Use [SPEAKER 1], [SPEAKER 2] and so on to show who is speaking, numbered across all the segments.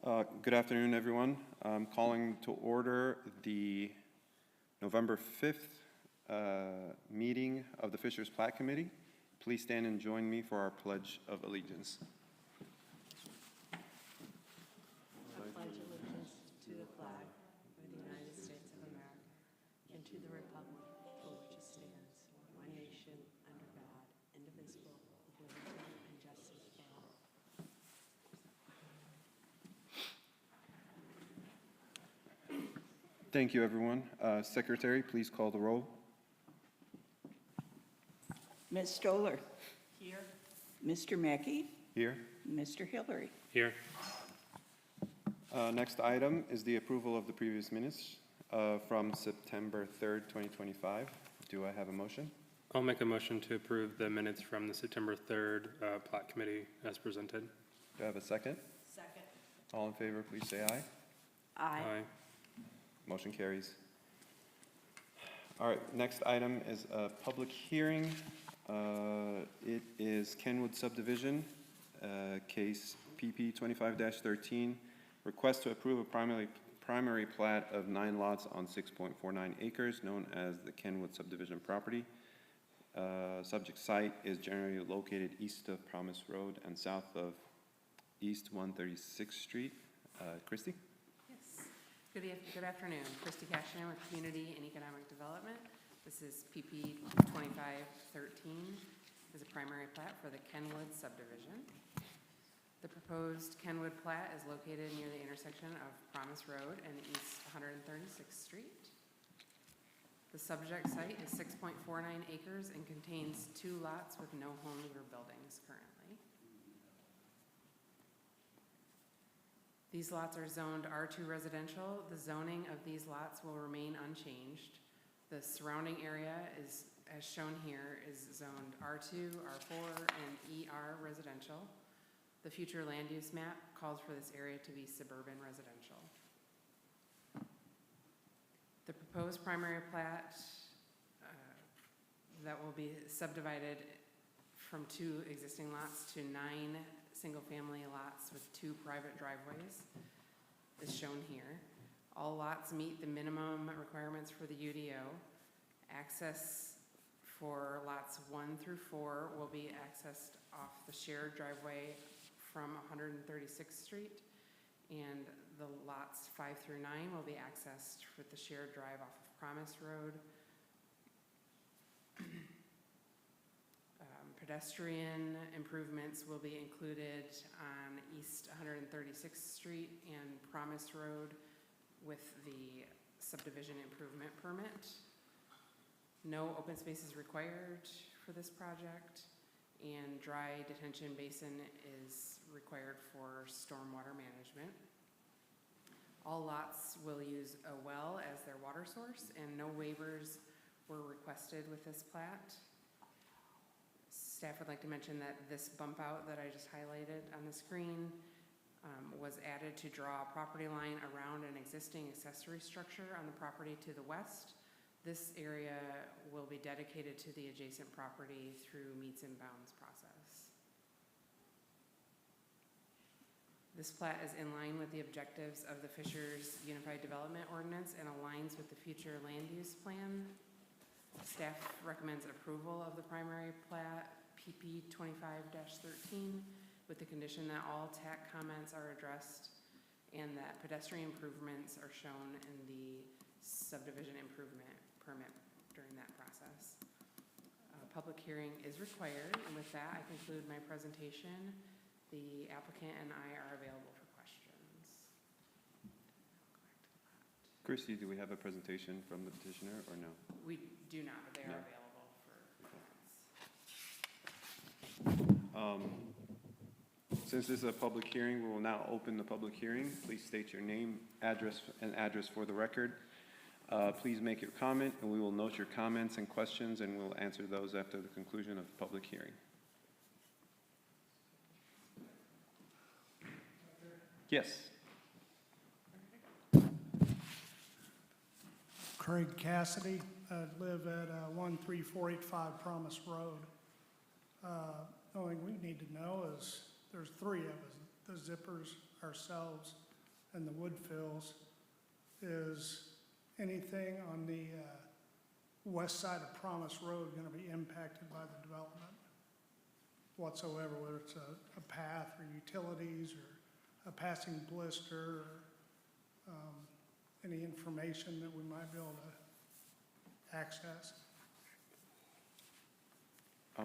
[SPEAKER 1] Good afternoon, everyone. I'm calling to order the November 5th meeting of the Fishers Plat Committee. Please stand and join me for our Pledge of Allegiance.
[SPEAKER 2] I pledge allegiance to the flag of the United States of America and to the republic for which it stands, one nation, under God, indivisible, with liberty and justice for all.
[SPEAKER 1] Thank you, everyone. Secretary, please call the roll.
[SPEAKER 3] Ms. Stoller.
[SPEAKER 2] Here.
[SPEAKER 3] Mr. Mackey.
[SPEAKER 1] Here.
[SPEAKER 3] Mr. Hillary.
[SPEAKER 4] Here.
[SPEAKER 1] Next item is the approval of the previous minutes from September 3rd, 2025. Do I have a motion?
[SPEAKER 4] I'll make a motion to approve the minutes from the September 3rd Plat Committee as presented.
[SPEAKER 1] Do I have a second?
[SPEAKER 2] Second.
[SPEAKER 1] All in favor, please say aye.
[SPEAKER 3] Aye.
[SPEAKER 1] Motion carries. All right, next item is a public hearing. It is Kenwood subdivision, case PP 25-13. Request to approve a primary plat of 9 lots on 6.49 acres, known as the Kenwood subdivision property. Subject site is generally located east of Promise Road and south of East 136th Street. Christy?
[SPEAKER 5] Good afternoon. Christy Cashin with Community and Economic Development. This is PP 2513. Is a primary plat for the Kenwood subdivision. The proposed Kenwood plat is located near the intersection of Promise Road and East 136th Street. The subject site is 6.49 acres and contains 2 lots with no homes or buildings currently. These lots are zoned R2 residential. The zoning of these lots will remain unchanged. The surrounding area is, as shown here, is zoned R2, R4, and ER residential. The future land use map calls for this area to be suburban residential. The proposed primary plat that will be subdivided from 2 existing lots to 9 single-family lots with 2 private driveways is shown here. All lots meet the minimum requirements for the UDO. Access for lots 1 through 4 will be accessed off the shared driveway from 136th Street, and the lots 5 through 9 will be accessed with the shared drive off of Promise Road. Pedestrian improvements will be included on East 136th Street and Promise Road with the subdivision improvement permit. No open space is required for this project, and dry detention basin is required for stormwater management. All lots will use a well as their water source, and no waivers were requested with this plat. Staff would like to mention that this bump out that I just highlighted on the screen was added to draw a property line around an existing accessory structure on the property to the west. This area will be dedicated to the adjacent property through meets and bounds process. This plat is in line with the objectives of the Fishers Unified Development Ordinance and aligns with the future land use plan. Staff recommends approval of the primary plat PP 25-13 with the condition that all TAC comments are addressed and that pedestrian improvements are shown in the subdivision improvement permit during that process. Public hearing is required, and with that I conclude my presentation. The applicant and I are available for questions.
[SPEAKER 1] Christy, do we have a presentation from the petitioner or no?
[SPEAKER 5] We do not, but they are
[SPEAKER 1] No.
[SPEAKER 5] available for comments.
[SPEAKER 1] Since this is a public hearing, we will now open the public hearing. Please state your name, address, and address for the record. Please make your comment, and we will note your comments and questions, and we'll answer those after the conclusion of the public hearing. Yes.
[SPEAKER 6] Craig Cassidy. I live at 13485 Promise Road. The only thing we need to know is there's 3 of us, the zippers, ourselves, and the wood fills. Is anything on the west side of Promise Road going to be impacted by the development whatsoever, whether it's a path or utilities or a passing blister or any information that we might be able to access?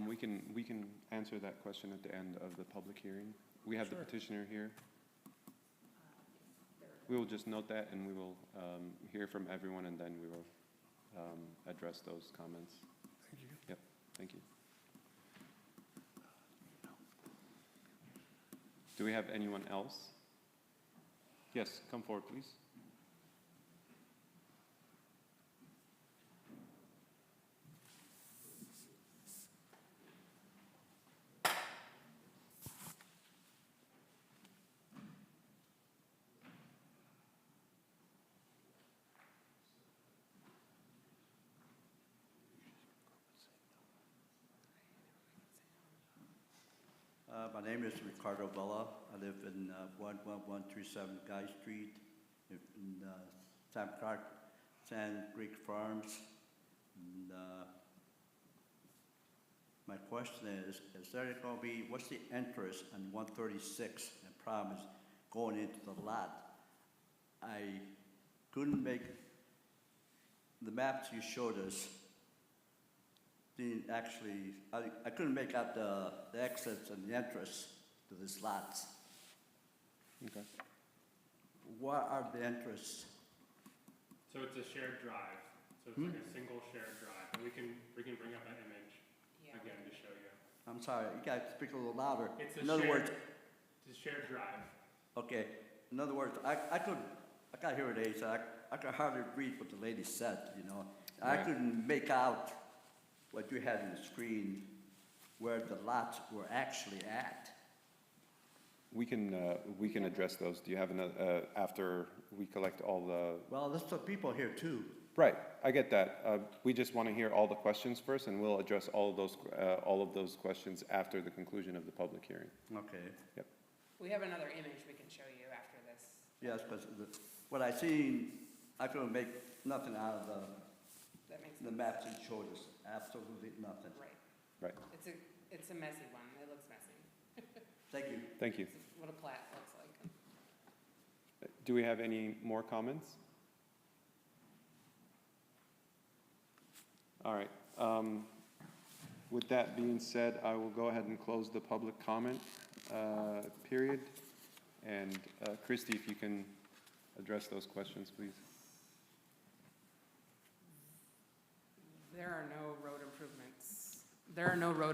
[SPEAKER 1] We can answer that question at the end of the public hearing. We have the
[SPEAKER 6] Sure.
[SPEAKER 1] petitioner here. We will just note that, and we will hear from everyone, and then we will address those comments.
[SPEAKER 6] Thank you.
[SPEAKER 1] Yep, thank you. Do we have anyone else? Yes, come forward, please.
[SPEAKER 7] My name is Ricardo Vela. I live in 11137 Guy Street in Sand Creek Farms. And, my question is there going to be, what's the interest on 136 and Promise going into the lot? I couldn't make, the maps you showed us didn't actually, I couldn't make out the exits and the entrance to these lots.
[SPEAKER 1] Okay.
[SPEAKER 7] What are the interests?
[SPEAKER 4] So it's a shared drive, so it's like a single shared drive. And we can bring up an image again to show you.
[SPEAKER 7] I'm sorry, you gotta speak a little louder.
[SPEAKER 4] It's a
[SPEAKER 7] In other words,
[SPEAKER 4] it's a shared drive.
[SPEAKER 7] okay, in other words, I got hearing aids, so I could hardly read what the lady said, you know. I
[SPEAKER 1] Right.
[SPEAKER 7] couldn't make out what you had on the screen, where the lots were actually at.
[SPEAKER 1] We can address those. Do you have another, after we collect all the,
[SPEAKER 7] Well, there's some people here too.
[SPEAKER 1] right, I get that. We just want to hear all the questions first, and we'll address all of those questions after the conclusion of the public hearing.
[SPEAKER 7] Okay,
[SPEAKER 5] We have another image we can show you after this.
[SPEAKER 7] yes, because what I seen, I couldn't make nothing out of
[SPEAKER 5] That makes
[SPEAKER 7] the
[SPEAKER 5] sense.
[SPEAKER 7] maps you showed us, absolutely nothing.
[SPEAKER 5] Right.
[SPEAKER 1] Right.
[SPEAKER 5] It's a messy one. It looks messy.
[SPEAKER 7] Thank you.
[SPEAKER 1] Thank you.
[SPEAKER 5] It's what a plat looks like.
[SPEAKER 1] Do we have any more comments? All right. With that being said, I will go ahead and close the public comment period. And Christy, if you can address those questions, please.
[SPEAKER 5] There are no road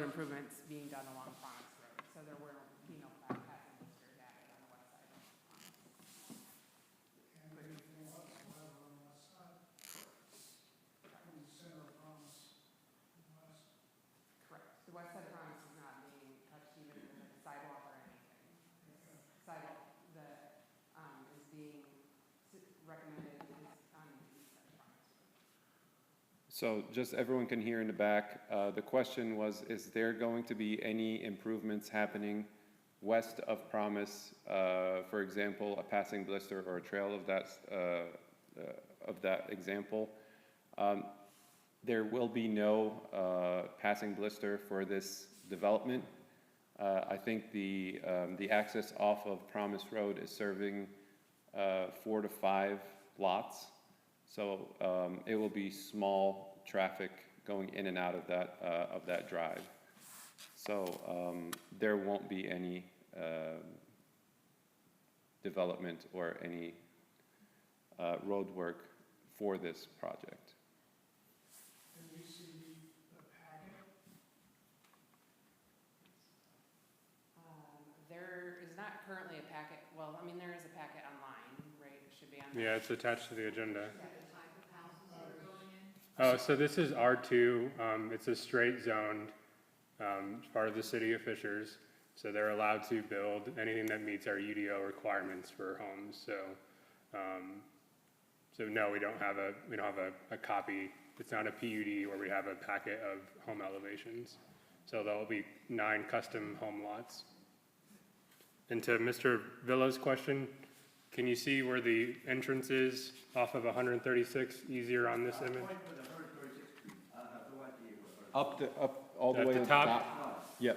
[SPEAKER 5] improvements being done along Promise Road, so there will be no plat passing district added on the west side of Promise.
[SPEAKER 6] And anything whatsoever on the west side? In the center of Promise, west.
[SPEAKER 5] Correct. The west side of Promise is not being touched even with a sidewalk or anything. Sidewalk that is being recommended is on the east side of Promise Road.
[SPEAKER 1] So just everyone can hear in the back, the question was, is there going to be any improvements happening west of Promise? For example, a passing blister or a trail of that example. There will be no passing blister for this development. I think the access off of Promise Road is serving 4 to 5 lots. So it will be small traffic going in and out of that drive. So there won't be any development or any road work for this project.
[SPEAKER 6] Can we see the packet?
[SPEAKER 5] There is not currently a packet, well, I mean, there is a packet online, right? It should be on there.
[SPEAKER 4] Yeah, it's attached to the agenda. Oh, so this is R2. It's a straight zoned, part of the city of Fishers. So they're allowed to build anything that meets our UDO requirements for homes. So, no, we don't have a copy. It's not a PUD where we have a packet of home elevations. So there'll be 9 custom home lots. And to Mr. Villa's question, Can you see where the entrance is off of 136 easier on this image?
[SPEAKER 7] Point for the 136th Street. I have no idea where.
[SPEAKER 1] Up, all the
[SPEAKER 4] At
[SPEAKER 1] way
[SPEAKER 4] the
[SPEAKER 1] to the
[SPEAKER 4] top?
[SPEAKER 1] top? Yep.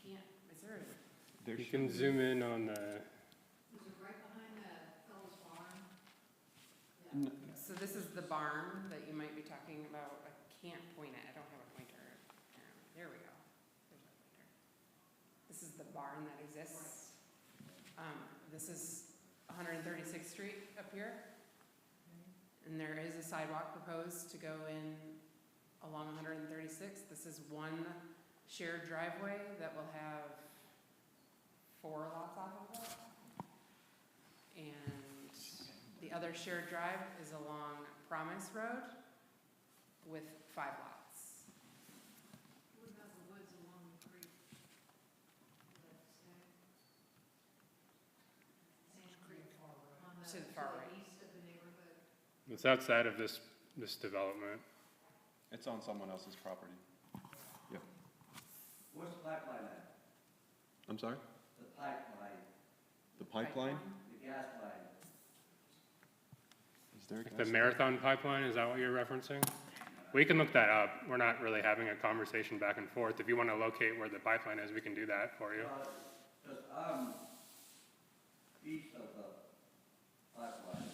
[SPEAKER 5] Can't, is there a?
[SPEAKER 1] There
[SPEAKER 4] You
[SPEAKER 1] should
[SPEAKER 4] can
[SPEAKER 1] be.
[SPEAKER 4] zoom in on the,
[SPEAKER 8] Is it right behind the fellow's farm?
[SPEAKER 5] So this is the barn that you might be talking about. I can't point it. I don't have a pointer. There we go. There's my pointer. This is the barn that exists. This is 136th Street up here. And there is a sidewalk proposed to go in along 136th. This is one shared driveway that will have 4 lots off of it. And the other shared drive is along Promise Road with 5 lots.
[SPEAKER 8] What about the woods along the creek? Sand Creek.
[SPEAKER 5] To the far right.
[SPEAKER 8] East of the neighborhood.
[SPEAKER 4] it's outside of this development.
[SPEAKER 1] It's on someone else's property.
[SPEAKER 7] Where's the pipeline at?
[SPEAKER 1] I'm sorry?
[SPEAKER 7] The pipeline,
[SPEAKER 1] The pipeline?
[SPEAKER 7] the gas line.
[SPEAKER 1] Is there a
[SPEAKER 4] The
[SPEAKER 1] gas-
[SPEAKER 4] Marathon Pipeline, is that what you're referencing? We can look that up. We're not really having a conversation back and forth. If you want to locate where the pipeline is, we can do that for you.
[SPEAKER 7] Because I'm east of the pipeline.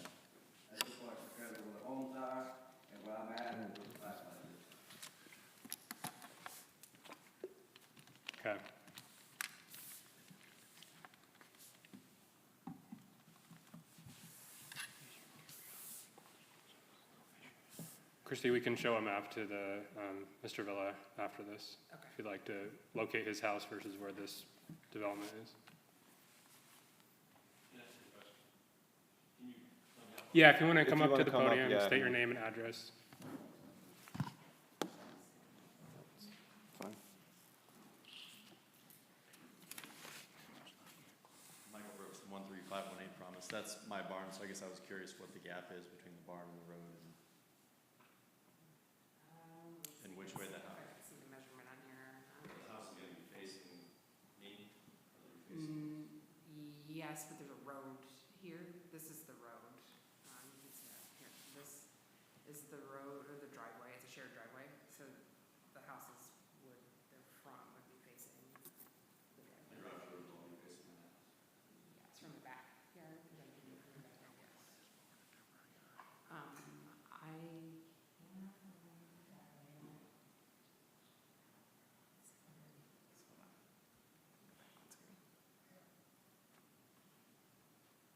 [SPEAKER 7] I just want to compare where the homes are and where I'm at and where the pipeline is.
[SPEAKER 4] Okay. Christie, we can show a map to the, Mr. Villa after this,
[SPEAKER 5] Okay.
[SPEAKER 4] if you'd like to locate his house versus where this development is. Yeah, if you want to
[SPEAKER 1] If
[SPEAKER 4] come
[SPEAKER 1] you
[SPEAKER 4] up to
[SPEAKER 1] wanna
[SPEAKER 4] the
[SPEAKER 1] come up,
[SPEAKER 4] podium,
[SPEAKER 1] yeah.
[SPEAKER 4] state your name and address.
[SPEAKER 1] Fine.
[SPEAKER 9] Michael Brooks, 13518 Promise. That's my barn, so I guess I was curious what the gap is between the barn and the road and which way the
[SPEAKER 5] I
[SPEAKER 9] house.
[SPEAKER 5] can see the measurement on here.
[SPEAKER 9] The house is gonna be facing me? Or are you facing-
[SPEAKER 5] Yes, but there's a road here. This is the road. You can see that here. This is the road or the driveway. It's a shared driveway. So the houses would, their front would be facing the driveway.
[SPEAKER 9] The garage door will be facing the house.
[SPEAKER 5] Yeah, it's from the backyard, because I'm from the backyard, yes.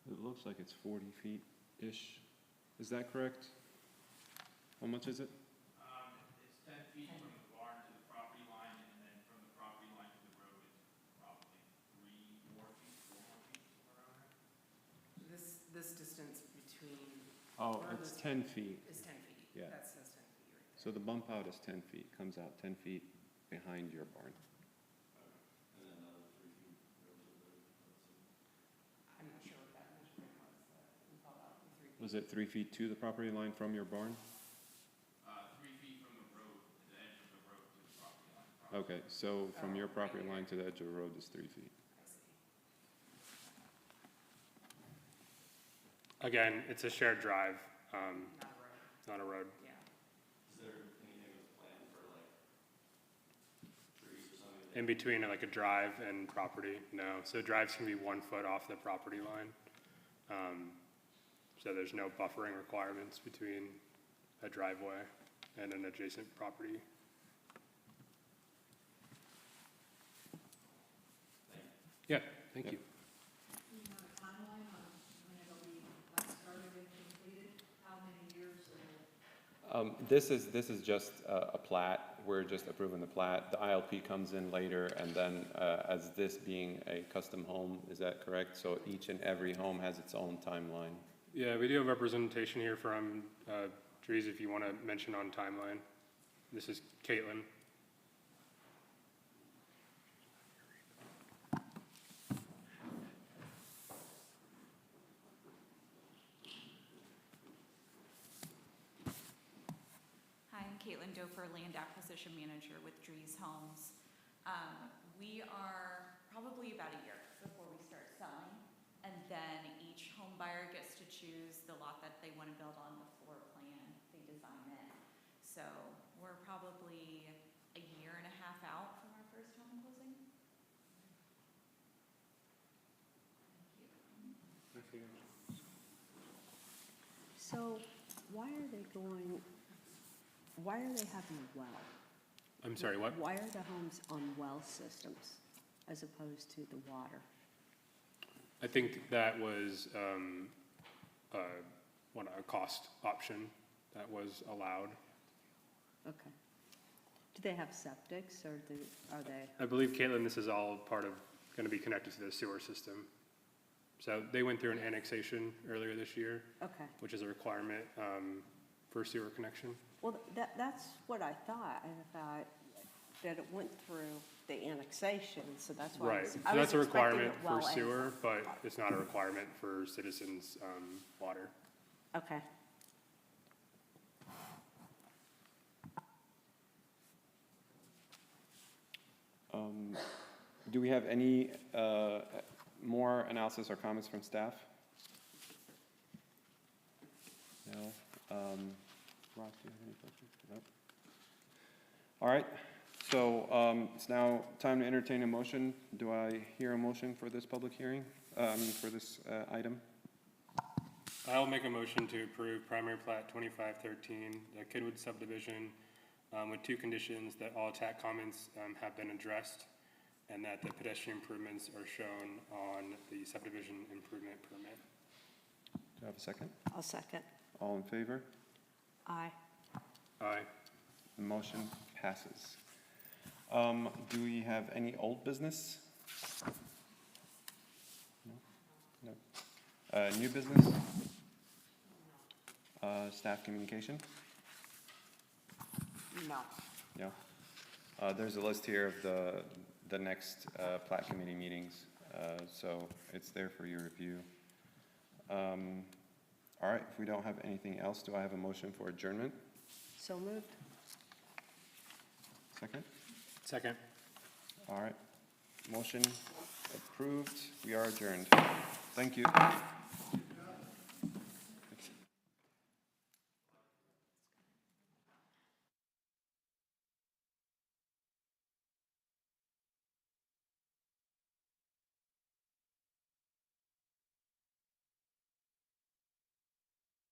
[SPEAKER 1] It looks like it's 40 feet-ish. Is that correct? How much is it?
[SPEAKER 10] It's 10 feet from the barn to the property line, and then from the property line to the road is probably 3 more feet, 4 more feet, somewhere around there.
[SPEAKER 5] This distance between
[SPEAKER 1] Oh,
[SPEAKER 5] Or
[SPEAKER 1] it's
[SPEAKER 5] this-
[SPEAKER 1] 10 feet.
[SPEAKER 5] is 10 feet.
[SPEAKER 1] Yeah.
[SPEAKER 5] That says 10 feet right there.
[SPEAKER 1] So the bump out is 10 feet, comes out 10 feet behind your barn.
[SPEAKER 9] And then another 3 feet road to the road.
[SPEAKER 5] I'm not sure what that measurement was that we called out, the 3 feet.
[SPEAKER 1] Was it 3 feet to the property line from your barn?
[SPEAKER 10] 3 feet from the road, the edge of the road to the property line.
[SPEAKER 1] Okay, so from
[SPEAKER 5] Oh,
[SPEAKER 1] your
[SPEAKER 5] right
[SPEAKER 1] property
[SPEAKER 5] here.
[SPEAKER 1] line to the edge of the road is 3 feet.
[SPEAKER 5] I see.
[SPEAKER 4] Again, it's a shared drive,
[SPEAKER 5] Not a road,
[SPEAKER 4] not a road.
[SPEAKER 5] yeah.
[SPEAKER 9] Is there anything that's planned for like trees or something?
[SPEAKER 4] In between like a drive and property, no. So drives can be 1 foot off the property line. So there's no buffering requirements between a driveway and an adjacent property. Yeah, thank you.
[SPEAKER 8] Do you have a timeline on when it'll be started and completed? How many years
[SPEAKER 1] This is just a plat. We're just approving the plat. The ILP comes in later, and then as this being a custom home, is that correct? So each and every home has its own timeline.
[SPEAKER 4] Yeah, we do have representation here from Dries, if you want to mention on timeline. This is Caitlin.
[SPEAKER 11] Hi, I'm Caitlin Dofer, Land Acquisition Manager with Dries Homes. We are probably about a year before we start selling, and then each home buyer choose the lot that they want to build on the floor plan, they design it. So we're probably a year and a half out from our first home closing.
[SPEAKER 2] So why are they having a well?
[SPEAKER 4] I'm sorry, what?
[SPEAKER 2] Why are the homes on well systems as opposed to the water?
[SPEAKER 4] I think that was a cost option that was allowed.
[SPEAKER 2] Okay. Do they have septics or are they?
[SPEAKER 4] I believe, Caitlin, this is all part of, going to be connected to the sewer system. So they went through an annexation earlier this year,
[SPEAKER 2] Okay.
[SPEAKER 4] which is a requirement for sewer connection.
[SPEAKER 2] Well, that's what I thought. I thought that it went through the annexation, so that's why
[SPEAKER 4] Right, so
[SPEAKER 2] I was
[SPEAKER 4] that's a
[SPEAKER 2] expecting
[SPEAKER 4] requirement
[SPEAKER 2] it well
[SPEAKER 4] for
[SPEAKER 2] as-
[SPEAKER 4] sewer, but it's not a requirement for citizens' water.
[SPEAKER 2] Okay.
[SPEAKER 1] Do we have any more analysis or comments from staff? No. Ross, do you have any questions? Nope. All right, so it's now time to entertain a motion. Do I hear a motion for this public hearing, for this item?
[SPEAKER 4] I'll make a motion to approve primary plat 2513, the Kidwood subdivision, with two conditions: that all attack comments have been addressed, and that the pedestrian improvements are shown on the subdivision improvement permit.
[SPEAKER 1] Do I have a second?
[SPEAKER 2] I'll second.
[SPEAKER 1] All in favor?
[SPEAKER 2] Aye.
[SPEAKER 4] Aye.
[SPEAKER 1] The motion passes. Do we have any old business? No? No. New business? Staff communication?
[SPEAKER 2] No.
[SPEAKER 1] No. There's a list here of the next Plat Committee meetings, so it's there for your review. All right, if we don't have anything else, do I have a motion for adjournment?
[SPEAKER 2] So moved.
[SPEAKER 1] Second?
[SPEAKER 4] Second.
[SPEAKER 1] All right. Motion approved. We are adjourned. Thank you.